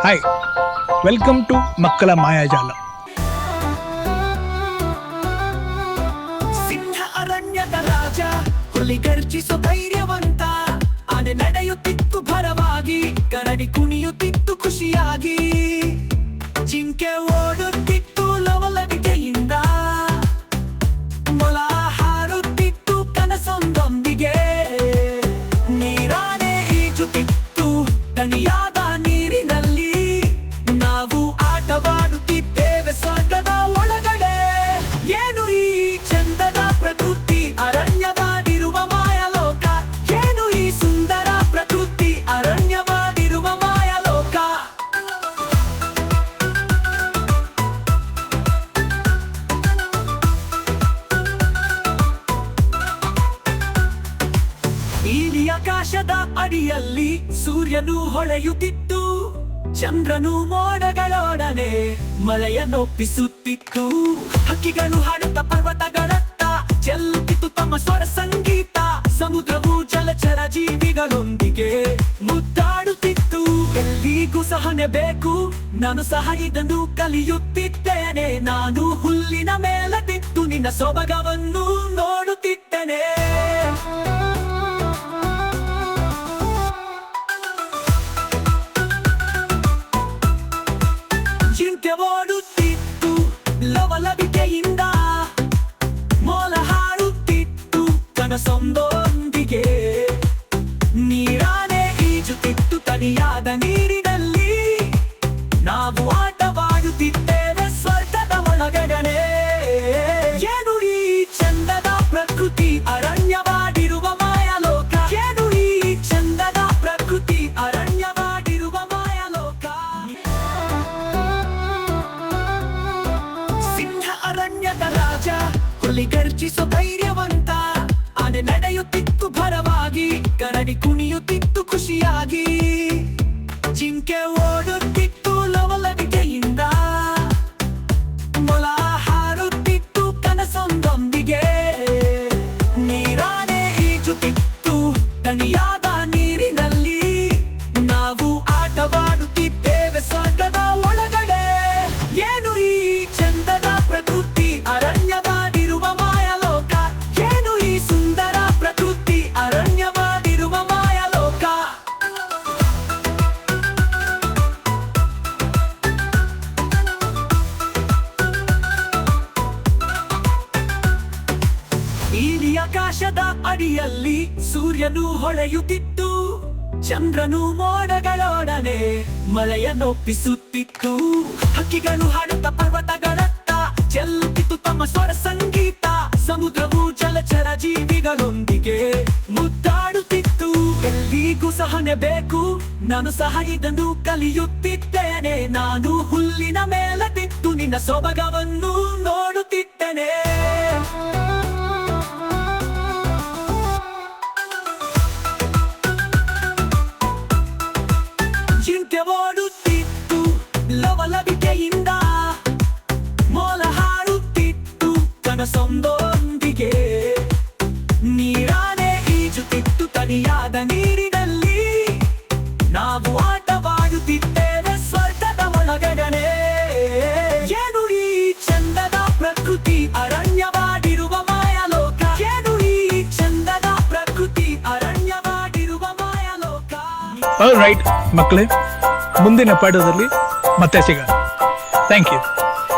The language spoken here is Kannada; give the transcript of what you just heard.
ಹಾಯ್, ವೆಲ್ಕಮ್ ಟು ಮಕ್ಕಳ ಮಾಯಾಜಾಲ. ಸಿಂಹ ಅರಣ್ಯದ ರಾಜ, ಹುಲಿ ಗರ್ಜಿಸೋ ಧೈರ್ಯವಂತ, ಆನೆ ನಡೆಯುತ್ತಿತ್ತು ಭರವಾಗಿ, ಕರಡಿ ಕುಣಿಯುತ್ತಿತ್ತು ಖುಷಿಯಾಗಿ, ಜಿಂಕೆ ಓಡುತ್ತಿತ್ತು ಲವಲವಿಕೆಯಿಂದ, ಮೊಲ ಹಾರುತ್ತಿತ್ತು ಕನಸೊಂದೊಂದಿಗೆ, ನೀರಾನೆ ಈಜುತ್ತಿತ್ತು ದಣಿಯಾದ ನೀರಿನಲ್ಲಿ, ನಾವು ಆಟವಾಡುತ್ತಿದ್ದೇವೆ ಸ್ವರ್ಗದ ಒಳಗಡೆ. ಏನು ಈ ಚಂದದ ಪ್ರಕೃತಿ, ಅರಣ್ಯವಾಗಿರುವ ಮಾಯಲೋಕ, ಏನು ಈ ಸುಂದರ ಪ್ರಕೃತಿ, ಅರಣ್ಯವಾಗಿರುವ ಮಾಯಲೋಕ. ನೀಲಿ ಆಕಾಶದ ಅಡಿಯಲ್ಲಿ ಸೂರ್ಯನು ಹೊಳೆಯುತ್ತಿತ್ತು, ಚಂದ್ರನು ಮೋಡಗಳೊಡನೆ ಮಳೆಯನ್ನೊಪ್ಪಿಸುತ್ತಿತ್ತು, ಹಕ್ಕಿಗಳು ಹಾಡುತ್ತ ಪರ್ವತಗಳತ್ತ ಚೆಲ್ಲುತ್ತಿತ್ತು ತಮ್ಮ ಸ್ವರ ಸಂಗೀತ, ಸಮುದ್ರವು ಜಲಚರ ಜೀವಿಗಳೊಂದಿಗೆ ಮುದ್ದಾಡುತ್ತಿತ್ತು. ಎಲ್ಲಿಗೂ ಸಹನೆ ಬೇಕು, ನಾನು ಸಹ ಇದನ್ನು ಕಲಿಯುತ್ತಿದ್ದೇನೆ, ನಾನು ಹುಲ್ಲಿನ ಮೇಲೆ ಬಿದ್ದು ನಿನ್ನ ಸೊಬಗವನ್ನು ನೋಡುತ್ತಿದ್ದೇನೆ. ಜಿಂಕೆ ಓಡುತ್ತಿತ್ತು ಲವಲವಿಕೆಯಿಂದ, ಮೊಲ ಹಾರುತ್ತಿತ್ತು ಕನಸೊಂದೊಂದಿಗೆ, ನೀರಾನೆ ಈಜುತ್ತಿತ್ತು ತಣಿಯಾದ ನೀರಿನಲ್ಲಿ, ನಾವು ಆಟವಾಡುತ್ತಿದ್ದೇವೆ ಸ್ವರ್ಗದ ಒಳಗಡೆ. ಏನು ಈ ಚಂದದ ಪ್ರಕೃತಿ, ಅರಣ್ಯವಾಗಿರುವ ಮಾಯಲೋಕ, ಏನು ಈ ಚಂದದ ಪ್ರಕೃತಿ, ಅರಣ್ಯವಾಗಿರುವ ಮಾಯಲೋಕ. ಸಿಂಹ ಅರಣ್ಯದ ರಾಜ, ಹುಲಿ ಗರ್ಜಿಸೋ ಧೈರ್ಯವಂತ, ಆನೆ ನಡೆಯುತ್ತಿತ್ತು ಭರವಾಗಿ, ಕರಡಿ ಕುಣಿಯುತ್ತಿತ್ತು ಖುಷಿಯಾಗಿ, ಜಿಂಕೆ ಓಡುತ್ತಿತ್ತು ಲವಲವಿಕೆಯಿಂದ, ಮೊಲ ಹಾರುತ್ತಿತ್ತು ಕನಸೊಂದೊಂದಿಗೆ, ನೀರಾನೆ ಈಜುತ್ತಿತ್ತು ದಣಿಯಾದ ನೀರಿನಲ್ಲಿ, ನಾವು ಆಟವಾಡುತ್ತಿದ್ದೇವೆ ಸ್ವರ್ಗದ ಒಳಗಡೆ. ಏನು ಈ ಚಂದದ ಪ್ರಕೃತಿ, ಅರಣ್ಯವಾಗಿರುವ ಮಾಯಲೋಕ, ಏನು ಈ ಸುಂದರ ಪ್ರಕೃತಿ, ಅರಣ್ಯವಾಗಿರುವ ಮಾಯಲೋಕ. ನೀಲಿ ಆಕಾಶದ ಅಡಿಯಲ್ಲಿ ಸೂರ್ಯನು ಹೊಳೆಯುತ್ತಿತ್ತು, ಚಂದ್ರನು ಮೋಡಗಳೊಡನೆ ಮಳೆಯನ್ನೊಪ್ಪಿಸುತ್ತಿತ್ತು, ಹಕ್ಕಿಗಳು ಹಾಡುತ್ತ ಪರ್ವತಗಳತ್ತ ಚೆಲ್ಲುತ್ತಿತ್ತು ತಮ್ಮ ಸ್ವರ ಸಂಗೀತ, ಸಮುದ್ರವು ಜಲಚರ ಜೀವಿಗಳೊಂದಿಗೆ ಮುದ್ದಾಡುತ್ತಿತ್ತು. ಎಲ್ಲಿಗೂ ಸಹನೆ ಬೇಕು, ನಾನು ಸಹ ಇದನ್ನು ಕಲಿಯುತ್ತಿದ್ದೇನೆ, ನಾನು ಹುಲ್ಲಿನ ಮೇಲೆ ಬಿದ್ದು ನಿನ್ನ ಸೊಬಗವನ್ನು ನೋಡುತ್ತಿದ್ದೇನೆ. ಜಿಂಕೆ ಓಡುತ್ತಿತ್ತು ಲವಲವಿಕೆಯಿಂದ, ಮೊಲ ಹಾರುತ್ತಿತ್ತು ಕನಸೊಂದೊಂದಿಗೆ, ನೀರಾನೆ ಈಜುತ್ತಿತ್ತು ತಣಿಯಾದ ನೀರಿನಲ್ಲಿ, ನಾವು ಆಟವಾಡುತ್ತಿದ್ದೇವೆ ಸ್ವರ್ಗದ ಒಳಗಡೆ. ಏನು ಈ ಚಂದದ ಪ್ರಕೃತಿ, ಅರಣ್ಯವಾಗಿರುವ ಮಾಯಲೋಕ, ಏನು ಈ ಚಂದದ ಪ್ರಕೃತಿ, ಅರಣ್ಯವಾಗಿರುವ ಮಾಯಲೋಕ. ಆಲ್ ರೈಟ್ ಮಕ್ಕಳೇ, ಮುಂದಿನ ಪಾಠದಲ್ಲಿ ಮತ್ತೆ ಸಿಗೋಣ. Thank you.